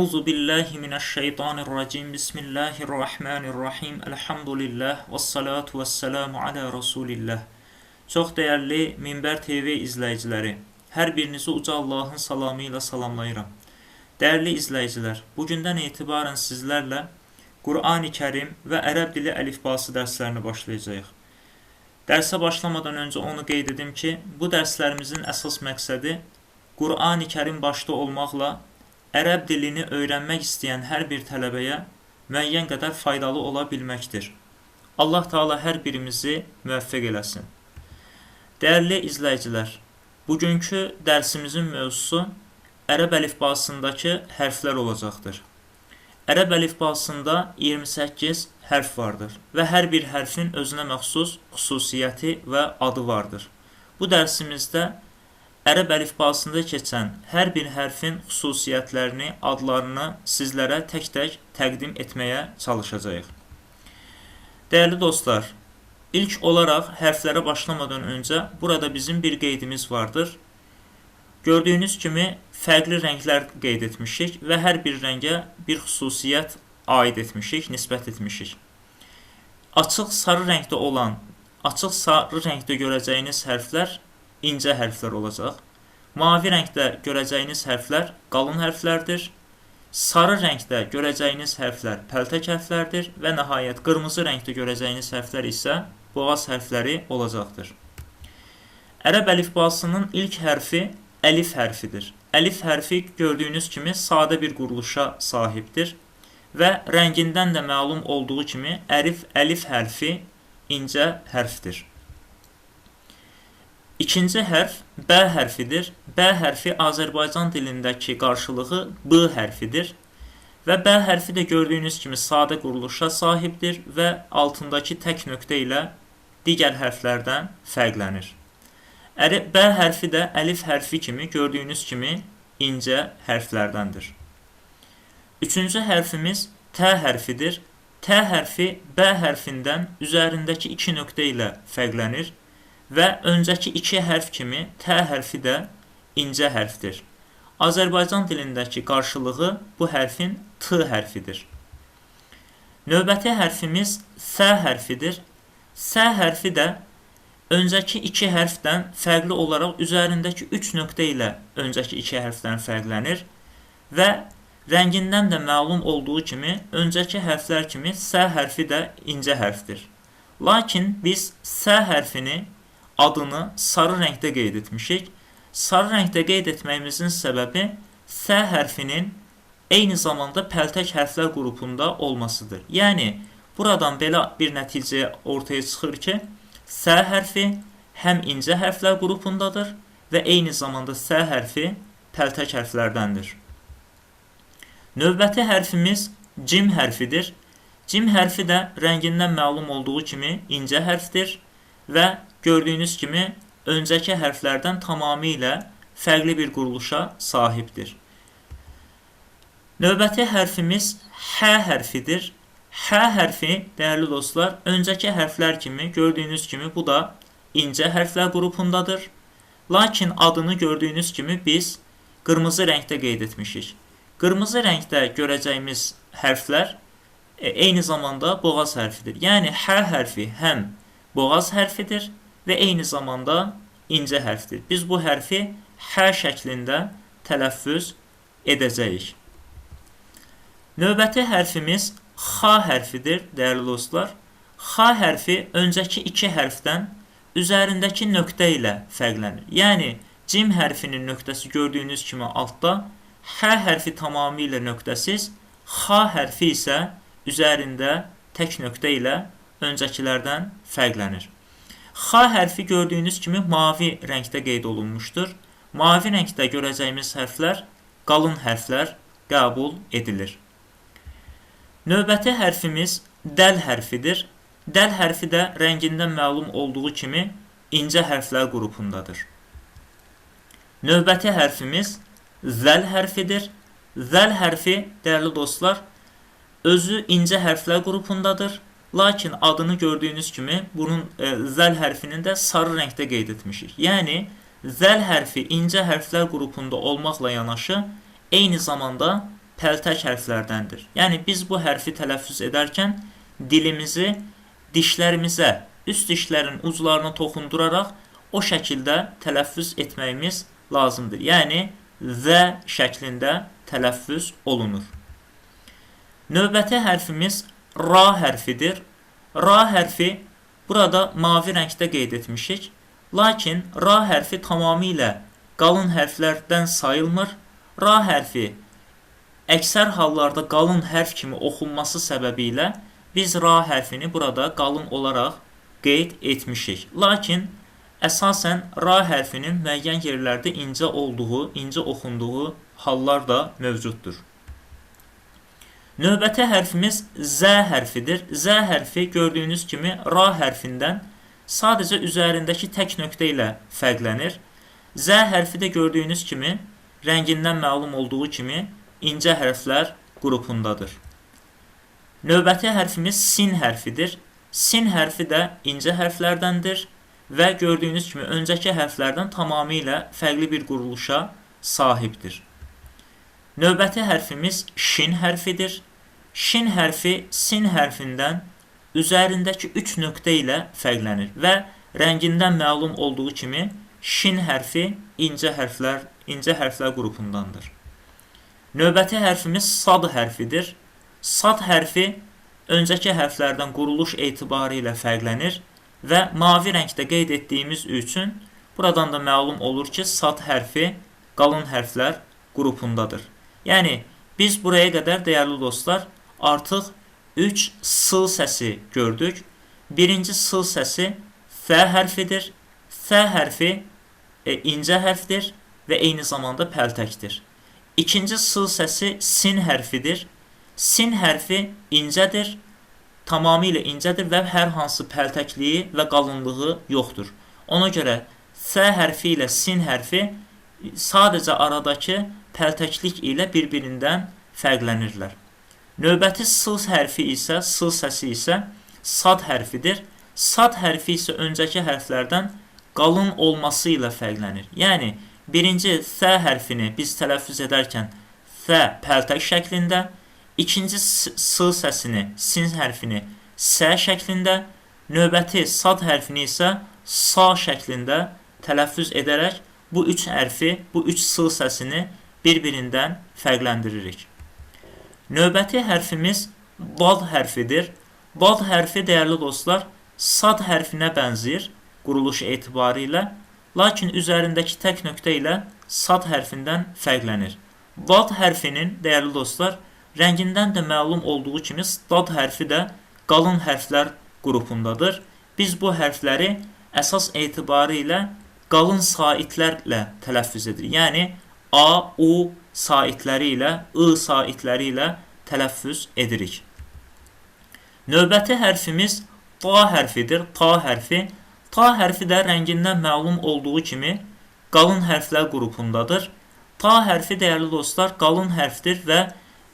Euzu billahi mineşşeytanirracim. Bismillahirrahmanirrahim. Elhamdülillah. Vessalatu vesselamu ala Resulillah. Çox dəyərli Minbər TV izləyiciləri, hər birinizi uca Allahın salamı ilə salamlayıram. Dəyərli izləyicilər, bugündən etibarən sizlərlə Qur'an-ı Kərim və ərəb dili əlifbası dərslərini başlayacağıq. Dərsə başlamadan öncə onu qeyd edim ki, bu dərslərimizin əsas məqsədi Qur'an-ı Kərim başda olmaqla ərəb dilini öyrənmək istəyən hər bir tələbəyə müəyyən qədər faydalı ola bilməkdir. Allah Teala hər birimizi müvəffəq eləsin. Dəyərli izləyicilər, bugünkü dərsimizin mövzusu ərəb əlifbasındakı hərflər olacaqdır. Ərəb əlifbasında 28 hərf vardır və hər bir hərfin özünə məxsus xüsusiyyəti və adı vardır. Bu dərsimizdə ərəb əlifbasında keçən hər bir hərfin xüsusiyyətlərini, adlarını sizlərə tək-tək təqdim etməyə çalışacağıq. Dəyərli dostlar, ilk olaraq hərflərə başlamadan öncə burada bizim bir qeydimiz vardır. Gördüyünüz kimi fərqli rənglər qeyd etmişik və hər bir rəngə bir xüsusiyyət aid etmişik, nisbət etmişik. Açıq sarı rəngdə görəcəyiniz hərflər incə hərflər olacaq. Mavi rəngdə görəcəyiniz hərflər qalın hərflərdir. Sarı rəngdə görəcəyiniz hərflər pəltək hərflərdir və nəhayət qırmızı rəngdə görəcəyiniz hərflər isə boğaz hərfləri olacaqdır. Ərəb əlifbasının ilk hərfi əlif hərfidir. Əlif hərfi gördüyünüz kimi sadə bir quruluşa sahibdir və rəngindən də məlum olduğu kimi əlif hərfi incə hərfdir. İkinci hərf B hərfidir. B hərfi Azərbaycan dilindəki qarşılığı B hərfidir və B hərfi də gördüyünüz kimi sadə quruluşa sahibdir və altındakı tək nöqtə ilə digər hərflərdən fərqlənir. B hərfi də əlif hərfi kimi gördüyünüz kimi incə hərflərdəndir. Üçüncü hərfimiz T hərfidir. T hərfi B hərfindən üzərindəki iki nöqtə ilə fərqlənir və öncəki iki hərf kimi T hərfi də incə hərfdir. Azərbaycan dilindəki qarşılığı bu hərfin T hərfidir. Növbəti hərfimiz S hərfidir. S hərfi də öncəki iki hərfdən fərqli olaraq üzərindəki üç nöqtə ilə öncəki iki hərfdən fərqlənir və rəngindən də məlum olduğu kimi öncəki hərflər kimi S hərfi də incə hərfdir. Lakin biz S hərfini adını sarı rəngdə qeyd etmişik. Sarı rəngdə qeyd etməyimizin səbəbi S hərfinin eyni zamanda pəltək hərflər qrupunda olmasıdır. Yəni, buradan belə bir nəticə ortaya çıxır ki, S hərfi həm incə hərflər qrupundadır və eyni zamanda S hərfi pəltək hərflərdəndir. Növbəti hərfimiz Cim hərfidir. Cim hərfi də rəngindən məlum olduğu kimi incə hərfdir və gördüyünüz kimi öncəki hərflərdən tamamilə fərqli bir quruluşa sahibdir. Növbəti hərfimiz H hərfidir. H hərfi, dəyərli dostlar, öncəki hərflər kimi gördüyünüz kimi bu da incə hərflər qrupundadır. Lakin adını gördüyünüz kimi biz qırmızı rəngdə qeyd etmişik. Qırmızı rəngdə görəcəyimiz hərflər eyni zamanda boğaz hərfidir. Yəni H hərfi həm boğaz hərfidir və eyni zamanda incə hərfdir. Biz bu hərfi H şəklində tələffüz edəcəyik. Növbəti hərfimiz X hərfidir, dəyərli dostlar. X hərfi öncəki iki hərfdən üzərindəki nöqtə ilə fərqlənir. Yəni, Cim hərfinin nöqtəsi gördüyünüz kimi altda, H hərfi tamamilə nöqtəsiz, X hərfi isə üzərində tək nöqtə ilə öncəkilərdən fərqlənir. X hərfi gördüyünüz kimi mavi rəngdə qeyd olunmuşdur. Mavi rəngdə görəcəyimiz hərflər qalın hərflər qəbul edilir. Növbəti hərfimiz Dəl hərfidir. Dəl hərfi də rəngindən məlum olduğu kimi incə hərflər qrupundadır. Növbəti hərfimiz Zəl hərfidir. Zəl hərfi, dəyərli dostlar, özü incə hərflər qrupundadır. Lakin adını gördüyünüz kimi bunun zəl hərfinin də sarı rəngdə qeyd etmişik. Yəni, zəl hərfi incə hərflər qrupunda olmaqla yanaşı, eyni zamanda pəltək hərflərdəndir. Yəni biz bu hərfi tələffüz edərkən dilimizi dişlərimizə, üst dişlərin uclarına toxunduraraq o şəkildə tələffüz etməyimiz lazımdır. Yəni və şəklində tələffüz olunur. Növbəti hərfimiz ra hərfidir. Ra hərfi burada mavi rəngdə qeyd etmişik. Lakin ra hərfi tamamilə qalın hərflərdən sayılmır. Ra hərfi əksər hallarda qalın hərf kimi oxunması səbəbilə biz ra hərfini burada qalın olaraq qeyd etmişik. Lakin əsasən ra hərfinin müəyyən yerlərdə incə olduğu, incə oxunduğu hallar da mövcuddur. Növbəti hərfimiz Z hərfidir. Z hərfi gördüyünüz kimi ra hərfindən sadəcə üzərindəki tək nöqtə ilə fərqlənir. Z hərfi də gördüyünüz kimi rəngindən məlum olduğu kimi incə hərflər qrupundadır. Növbəti hərfimiz sin hərfidir. Sin hərfi də incə hərflərdəndir və gördüyünüz kimi öncəki hərflərdən tamamilə fərqli bir quruluşa sahibdir. Növbəti hərfimiz şin hərfidir. Şin hərfi sin hərfindən üzərindəki 3 nöqtə ilə fərqlənir və rəngindən məlum olduğu kimi şin hərfi incə hərflər qrupundandır. Növbəti hərfimiz sad hərfidir. Sad hərfi öncəki hərflərdən quruluş etibarı ilə fərqlənir və mavi rəngdə qeyd etdiyimiz üçün buradan da məlum olur ki, sad hərfi qalın hərflər qrupundadır. Yəni, biz buraya qədər, dəyərli dostlar, artıq 3 s səsi gördük. Birinci s səsi f hərfidir. F hərfi incə hərfdir və eyni zamanda pəltəkdir. İkinci s səsi sin hərfidir. Sin hərfi incədir, tamamilə incədir və hər hansı pəltəkliyi və qalınlığı yoxdur. Ona görə f hərfi ilə sin hərfi sadəcə aradakı pəltəklik ilə bir-birindən fərqlənirlər. Növbəti s hərfi isə, s səsi isə sad hərfidir. Sad hərfi isə öncəki hərflərdən qalın olması ilə fərqlənir. Yəni, birinci f hərfini biz tələffüz edərkən f pəltək şəklində, ikinci s səsini, sin hərfini s şəklində, növbəti sad hərfini isə sa şəklində tələffüz edərək bu 3 hərfi, bu 3 s səsini bir-birindən fərqləndiririk. Növbəti hərfimiz dad hərfidir. Dad hərfi, dəyərli dostlar, sad hərfinə bənzir quruluş etibarı ilə, lakin üzərindəki tək nöqtə ilə sad hərfindən fərqlənir. Dad hərfinin, dəyərli dostlar, rəngindən də məlum olduğu kimi dad hərfi də qalın hərflər qrupundadır. Biz bu hərfləri əsas etibarı ilə qalın saitlərlə tələffüz edirik. Yəni, A, U saitləri ilə, I saitləri ilə tələffüz edirik. Növbəti hərfimiz ta hərfidir. Ta hərfi. Ta hərfi də rəngindən məlum olduğu kimi qalın hərflər qrupundadır. Ta hərfi, dəyərli dostlar, qalın hərfdir və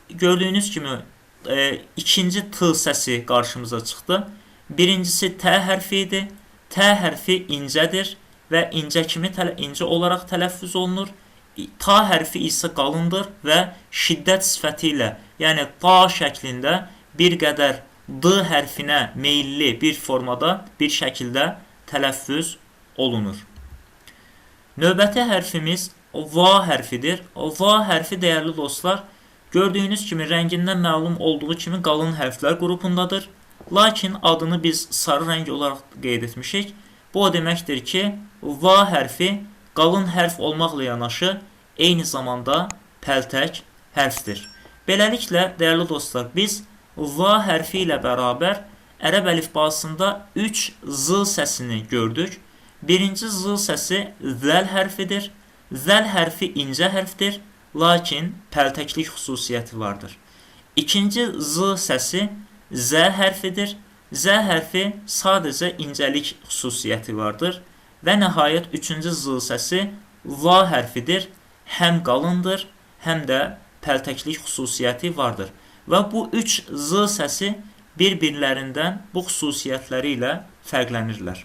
gördüyünüz kimi ikinci t səsi qarşımıza çıxdı. Birincisi t hərfi idi. T hərfi incədir və incə olaraq tələffüz olunur. Ta hərfi isə qalındır və şiddət sifəti ilə, yəni ta şəklində bir qədər d hərfinə meyilli bir formada, bir şəkildə tələffüz olunur. Növbəti hərfimiz va hərfidir. Va hərfi, dəyərli dostlar, gördüyünüz kimi rəngindən məlum olduğu kimi qalın hərflər qrupundadır. Lakin adını biz sarı rəng olaraq qeyd etmişik. Bu o deməkdir ki, va hərfi qalın hərf olmaqla yanaşı eyni zamanda pəltək hərfdir. Beləliklə, dəyərli dostlar, biz va hərfi ilə bərabər ərəb əlifbasında 3 z səsini gördük. Birinci z səsi zəl hərfidir. Zəl hərfi incə hərfdir, lakin pəltəklik xüsusiyyəti vardır. İkinci z səsi z hərfidir. Z hərfi sadəcə incəlik xüsusiyyəti vardır. Və nəhayət üçüncü z səsi va hərfidir. Həm qalındır, həm də pəltəklik xüsusiyyəti vardır. Və bu 3 z səsi bir-birlərindən bu xüsusiyyətləri ilə fərqlənirlər.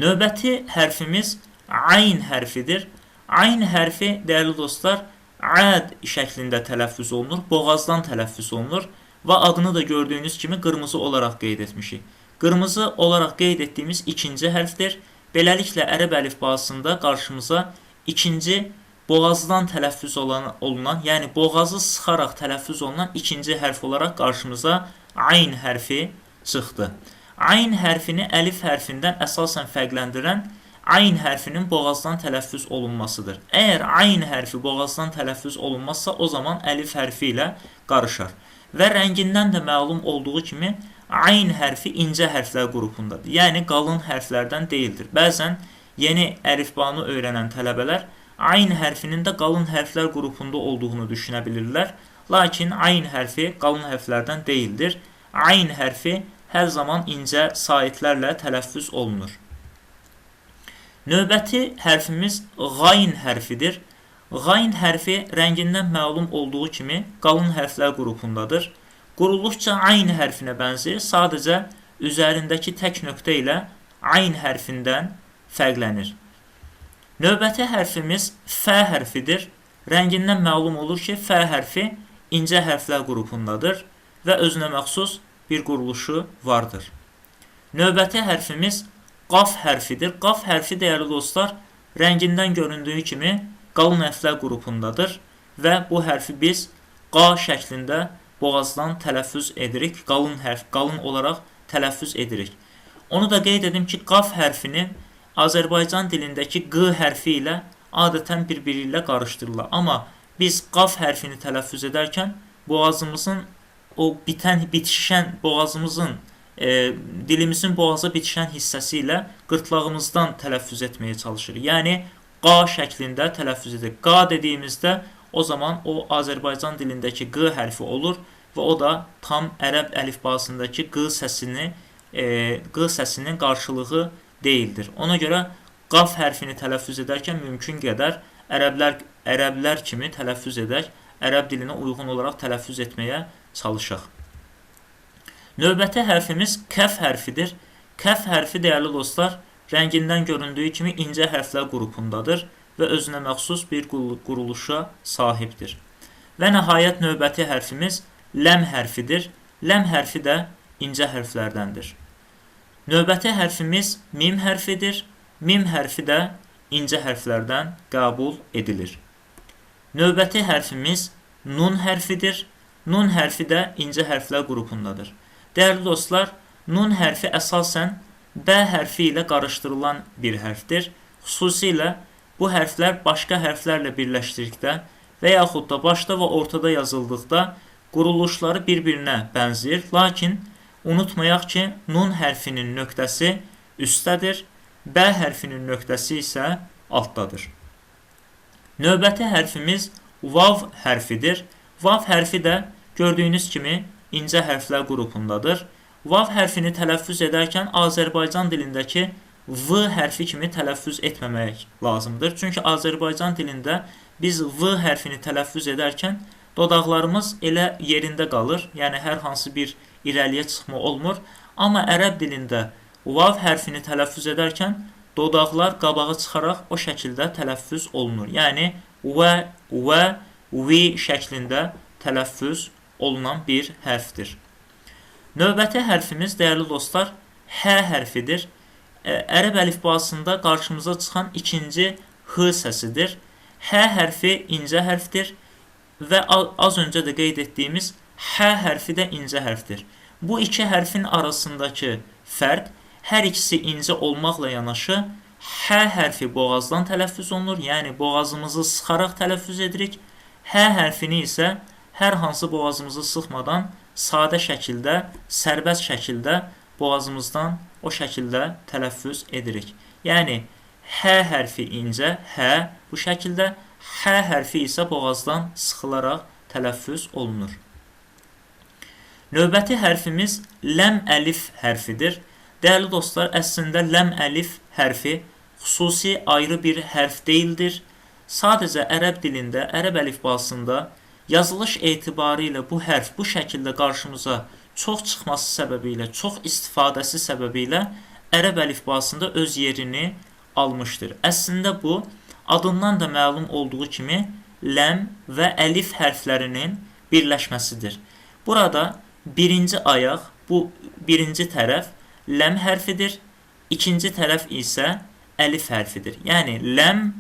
Növbəti hərfimiz ayn hərfidir. Ayn hərfi, dəyərli dostlar, ad şəklində tələffüz olunur, boğazdan tələffüz olunur və adını da gördüyünüz kimi qırmızı olaraq qeyd etmişik. Qırmızı olaraq qeyd etdiyimiz ikinci hərfdir. Beləliklə, ərəb əlifbasında qarşımıza ikinci boğazdan tələffüz olunan, yəni boğazı sıxaraq tələffüz olunan ikinci hərf olaraq qarşımıza ayn hərfi çıxdı. Ayn hərfini əlif hərfindən əsasən fərqləndirən ayn hərfinin boğazdan tələffüz olunmasıdır. Əgər ayn hərfi boğazdan tələffüz olunmazsa, o zaman əlif hərfi ilə qarışar. Və rəngindən də məlum olduğu kimi, ayn hərfi incə hərflər qrupundadır. Yəni, qalın hərflərdən deyildir. Bəzən yeni əlifbanı öyrənən tələbələr ayn hərfinin də qalın hərflər qrupunda olduğunu düşünə bilirlər. Lakin ayn hərfi qalın hərflərdən deyildir. Ayn hərfi hər zaman incə saitlərlə tələffüz olunur. Növbəti hərfimiz qayn hərfidir. Qayn hərfi rəngindən məlum olduğu kimi qalın hərflər qrupundadır. Quruluşca ayn hərfinə bənzəyir, sadəcə üzərindəki tək nöqtə ilə ayn hərfindən fərqlənir. Növbəti hərfimiz fə hərfidir. Rəngindən məlum olur ki, fə hərfi incə hərflər qrupundadır və özünə məxsus bir quruluşu vardır. Növbəti hərfimiz qaf hərfidir. Qaf hərfi, dəyərli dostlar, rəngindən göründüyü kimi qalın hərflər qrupundadır və bu hərfi biz qa şəklində boğazdan tələffüz edirik, qalın olaraq tələffüz edirik. Onu da qeyd edim ki, qaf hərfini Azərbaycan dilindəki q hərfi ilə adətən bir-biri ilə qarışdırırlar. Amma biz qaf hərfini tələffüz edərkən boğazımızın o bitişən boğazımızın dilimizin boğaza bitişən hissəsi ilə qırtlağımızdan tələffüz etməyə çalışırıq. Yəni qa şəklində tələffüz edirik. Qa dediyimizdə o zaman o Azərbaycan dilindəki q hərfi olur və o da tam ərəb əlifbasındakı q səsinin qarşılığı deyildir. Ona görə qaf hərfini tələffüz edərkən mümkün qədər ərəblər kimi tələffüz edək, ərəb dilinə uyğun olaraq tələffüz etməyə çalışaq. Növbəti hərfimiz kəf hərfidir. Kəf hərfi, dəyərli dostlar, rəngindən göründüyü kimi incə hərflər qrupundadır və özünə məxsus bir quruluşa sahibdir. Və nəhayət növbəti hərfimiz ləm hərfidir. Ləm hərfi də incə hərflərdəndir. Növbəti hərfimiz mim hərfidir. Mim hərfi də incə hərflərdən qəbul edilir. Növbəti hərfimiz nun hərfidir. Nun hərfi də incə hərflər qrupundadır. Dəyərli dostlar, nun hərfi əsasən B hərfi ilə qarışdırılan bir hərfdir. Xüsusilə bu hərflər başqa hərflərlə birləşdirdikdə və yaxud da başda və ortada yazıldıqda quruluşları bir-birinə bənzəyir. Lakin unutmayaq ki, nun hərfinin nöqtəsi üstdədir, B hərfinin nöqtəsi isə altdadır. Növbəti hərfimiz vav hərfidir. Vav hərfi də gördüyünüz kimi incə hərflər qrupundadır. Vav hərfini tələffüz edərkən Azərbaycan dilindəki V hərfi kimi tələffüz etməmək lazımdır. Çünki Azərbaycan dilində biz V hərfini tələffüz edərkən dodaqlarımız elə yerində qalır, yəni hər hansı bir irəliyə çıxma olmur. Amma ərəb dilində vav hərfini tələffüz edərkən dodaqlar qabağa çıxaraq o şəkildə tələffüz olunur. Yəni və, vi şəklində tələffüz olunan bir hərfdir. Növbəti hərfimiz, dəyərli dostlar, H hərfidir. Ərəb əlifbasında qarşımıza çıxan ikinci H səsidir. H hərfi incə hərfdir və az öncə də qeyd etdiyimiz H hərfi də incə hərfdir. Bu iki hərfin arasındakı fərq, hər ikisi incə olmaqla yanaşı, H hərfi boğazdan tələffüz olunur, yəni boğazımızı sıxaraq tələffüz edirik. H hərfini isə hər hansı boğazımızı sıxmadan sadə şəkildə, sərbəst şəkildə boğazımızdan o şəkildə tələffüz edirik. Yəni, H hərfi incə, H bu şəkildə, H hərfi isə boğazdan sıxılaraq tələffüz olunur. Növbəti hərfimiz ləm əlif hərfidir. Dəyərli dostlar, əslində ləm əlif hərfi xüsusi ayrı bir hərf deyildir. Sadəcə ərəb dilində, ərəb əlifbasında yazılış etibarı ilə bu hərf bu şəkildə qarşımıza çox çıxması səbəbilə, çox istifadəsi səbəbilə ərəb əlifbasında öz yerini almışdır. Əslində bu, adından da məlum olduğu kimi, ləm və əlif hərflərinin birləşməsidir. Burada birinci ayaq, bu birinci tərəf ləm hərfidir, ikinci tərəf isə əlif hərfidir. Yəni ləm,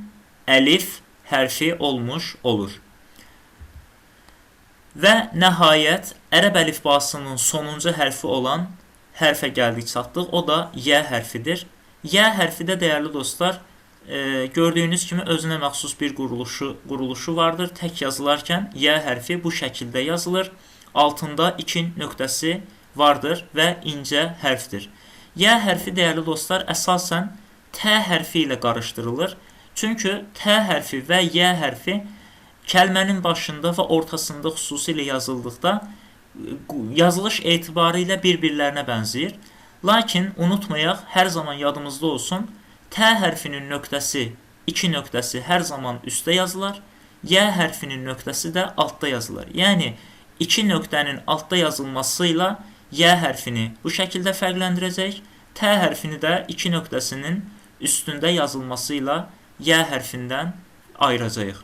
əlif hərfi olmuş olur. Və nəhayət ərəb əlifbasının sonuncu hərfi olan hərfə gəldik çatdıq. O da yə hərfidir. Yə hərfi də dəyərli dostlar, gördüyünüz kimi özünə məxsus bir quruluşu vardır. Tək yazılarkən yə hərfi bu şəkildə yazılır. Altında 2 nöqtəsi vardır və incə hərfdir. Yə hərfi dəyərli dostlar əsasən T hərfi ilə qarışdırılır. Çünki T hərfi və yə hərfi kəlmənin başında və ortasında xüsusilə yazıldıqda yazılış etibarı ilə bir-birlərinə bənzəyir. Lakin unutmayaq, hər zaman yadımızda olsun, T hərfinin nöqtəsi, 2 nöqtəsi hər zaman üstdə yazılır, Y hərfinin nöqtəsi də altda yazılır. Yəni, 2 nöqtənin altda yazılması ilə Y hərfini bu şəkildə fərqləndirəcək, T hərfini də 2 nöqtəsinin üstündə yazılması ilə Y hərfindən ayıracağıq.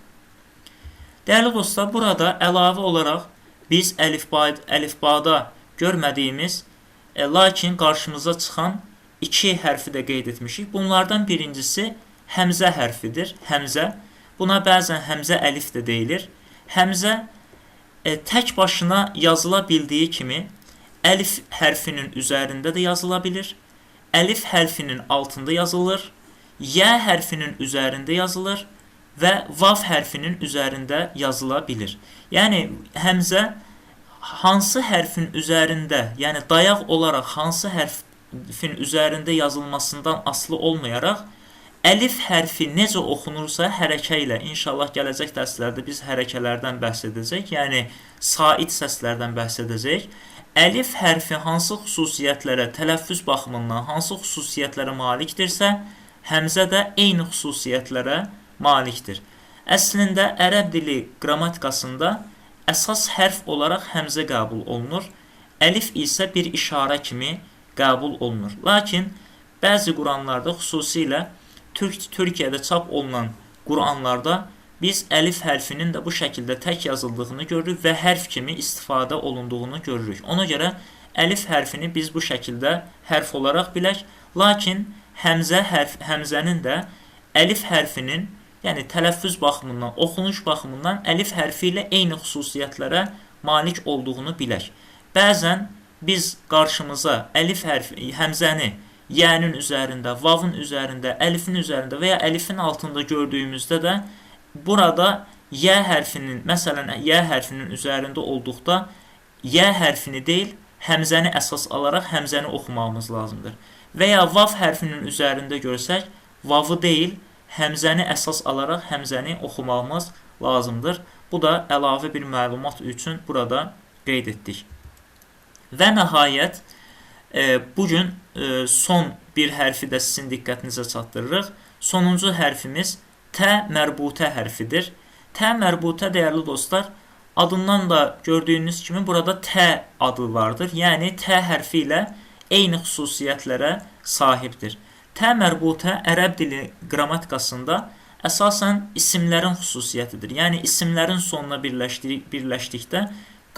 Dəyərli dostlar, burada əlavə olaraq biz əlifbada görmədiyimiz, lakin qarşımıza çıxan 2 hərfi də qeyd etmişik. Bunlardan birincisi həmzə hərfidir. Həmzə. Buna bəzən həmzə əlif də deyilir. Həmzə tək başına yazıla bildiyi kimi əlif hərfinin üzərində də yazıla bilir. Əlif hərfinin altında yazılır. Y hərfinin üzərində yazılır və vav hərfinin üzərində yazıla bilir. Yəni həmzə hansı hərfin üzərində, yəni dayaq olaraq hansı hərfin üzərində yazılmasından asılı olmayaraq, əlif hərfi necə oxunursa hərəkə ilə, inşallah gələcək dərslərdə biz hərəkələrdən bəhs edəcək, yəni sait səslərdən bəhs edəcək. Əlif hərfi hansı xüsusiyyətlərə, tələffüz baxımından hansı xüsusiyyətlərə malikdirsə, həmzə də eyni xüsusiyyətlərə malikdir. Əslində, ərəb dili qrammatikasında əsas hərf olaraq həmzə qəbul olunur, əlif isə bir işarə kimi qəbul olunur. Lakin bəzi Quranlarda, xüsusilə Türkiyədə çap olunan Quranlarda biz əlif hərfinin də bu şəkildə tək yazıldığını görürük və hərf kimi istifadə olunduğunu görürük. Ona görə əlif hərfini biz bu şəkildə hərf olaraq bilək, lakin həmzənin də əlif hərfinin, yəni tələffüz baxımından, oxunuş baxımından əlif hərfi ilə eyni xüsusiyyətlərə malik olduğunu bilək. Bəzən biz qarşımıza əlif hərfi, həmzəni Y-nin üzərində, vavın üzərində, əlifin üzərində və ya əlifin altında gördüyümüzdə də burada Y hərfinin, məsələn, Y hərfinin üzərində olduqda Y hərfini deyil, həmzəni əsas alaraq həmzəni oxumağımız lazımdır. Və ya vav hərfinin üzərində görsək, vavı deyil, həmzəni əsas alaraq həmzəni oxumağımız lazımdır. Bu da əlavə bir məlumat üçün burada qeyd etdik. Və nəhayət, bugün son bir hərfi də sizin diqqətinizə çatdırırıq. Sonuncu hərfimiz T mərbutə hərfidir. T mərbutə, dəyərli dostlar, adından da gördüyünüz kimi burada T adı vardır. Yəni, T hərfi ilə eyni xüsusiyyətlərə sahibdir. T mərbutə ərəb dili qrammatikasında əsasən isimlərin xüsusiyyətidir. Yəni, isimlərin sonuna birləşdikdə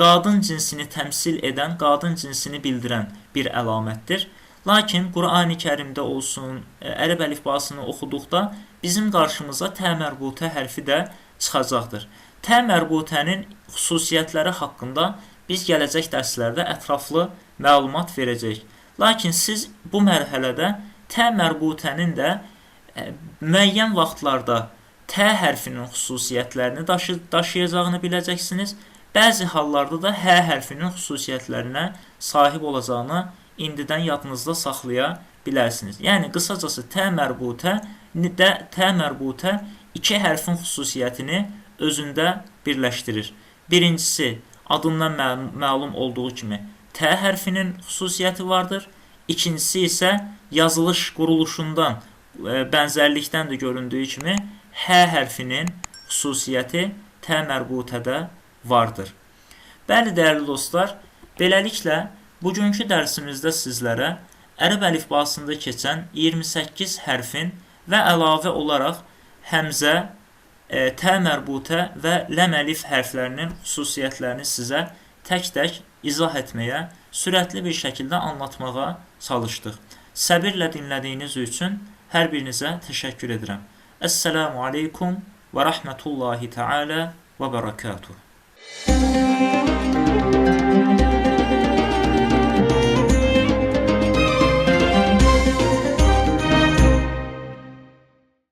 qadın cinsini təmsil edən, qadın cinsini bildirən bir əlamətdir. Lakin Qur'an-ı Kərimdə olsun, ərəb əlifbasını oxuduqda bizim qarşımıza T mərbutə hərfi də çıxacaqdır. T mərbutənin xüsusiyyətləri haqqında biz gələcək dərslərdə ətraflı məlumat verəcəyik. Lakin siz bu mərhələdə T mərbutənin də müəyyən vaxtlarda T hərfinin xüsusiyyətlərini daşıyacağını biləcəksiniz. Bəzi hallarda da H hərfinin xüsusiyyətlərinə sahib olacağını indidən yadınızda saxlaya bilərsiniz. Yəni, qısacası T mərbutə 2 hərfin xüsusiyyətini özündə birləşdirir. Birincisi, adından məlum olduğu kimi T hərfinin xüsusiyyəti vardır. İkincisi isə yazılış quruluşundan, bənzərlikdən də göründüyü kimi H hərfinin xüsusiyyəti T mərbutədə vardır. Bəli, dəyərli dostlar, beləliklə bugünkü dərsimizdə sizlərə ərəb əlifbasında keçən 28 hərfin və əlavə olaraq həmzə, T mərbutə və ləm əlif hərflərinin xüsusiyyətlərini sizə tək-tək izah etməyə, sürətli bir şəkildə anlatmağa çalışdıq. Səbirlə dinlədiyiniz üçün hər birinizə təşəkkür edirəm. Əssəlamu aleykum və rəhmətullahi təala və bərəkatuhu.